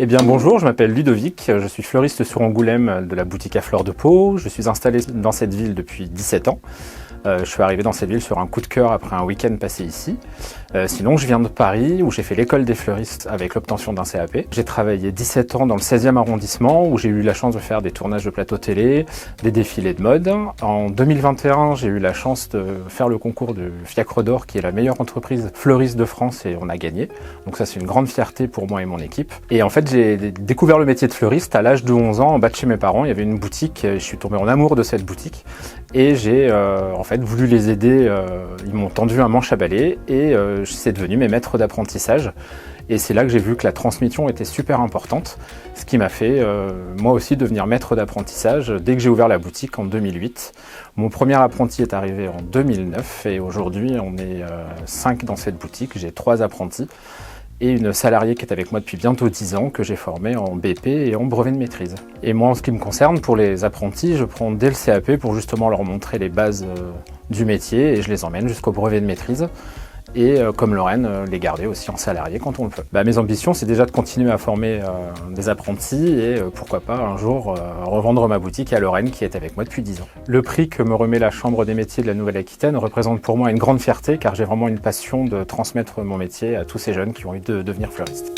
Eh bien bonjour, je m'appelle Ludovic, je suis fleuriste sur Angoulême de la boutique à Fleurs de Pau. Je suis installé dans cette ville depuis 17 ans. Je suis arrivé dans cette ville sur un coup de cœur après un week-end passé ici. Sinon, je viens de Paris où j'ai fait l'école des fleuristes avec l'obtention d'un CAP. J'ai travaillé 17 ans dans le 16e arrondissement où j'ai eu la chance de faire des tournages de plateaux télé, des défilés de mode. En 2021, j'ai eu la chance de faire le concours de Fiacre d'Or qui est la meilleure entreprise fleuriste de France et on a gagné. Donc ça, c'est une grande fierté pour moi et mon équipe. Et en fait, j'ai découvert le métier de fleuriste à l'âge de 11 ans en bas de chez mes parents. Il y avait une boutique, je suis tombé en amour de cette boutique et j'ai en fait voulu les aider. Ils m'ont tendu un manche à balai et c'est devenu mes maîtres d'apprentissage. Et c'est là que j'ai vu que la transmission était super importante, ce qui m'a fait moi aussi devenir maître d'apprentissage dès que j'ai ouvert la boutique en 2008. Mon premier apprenti est arrivé en 2009 et aujourd'hui on est 5 dans cette boutique, j'ai 3 apprentis et une salariée qui est avec moi depuis bientôt 10 ans que j'ai formée en BP et en brevet de maîtrise. Et moi en ce qui me concerne, pour les apprentis, je prends dès le CAP pour justement leur montrer les bases du métier et je les emmène jusqu'au brevet de maîtrise. Et comme Lorraine, les garder aussi en salarié quand on le peut. Mes ambitions, c'est déjà de continuer à former des apprentis et pourquoi pas un jour revendre ma boutique à Lorraine qui est avec moi depuis 10 ans. Le prix que me remet la Chambre des métiers de la Nouvelle-Aquitaine représente pour moi une grande fierté car j'ai vraiment une passion de transmettre mon métier à tous ces jeunes qui ont envie de devenir fleuristes.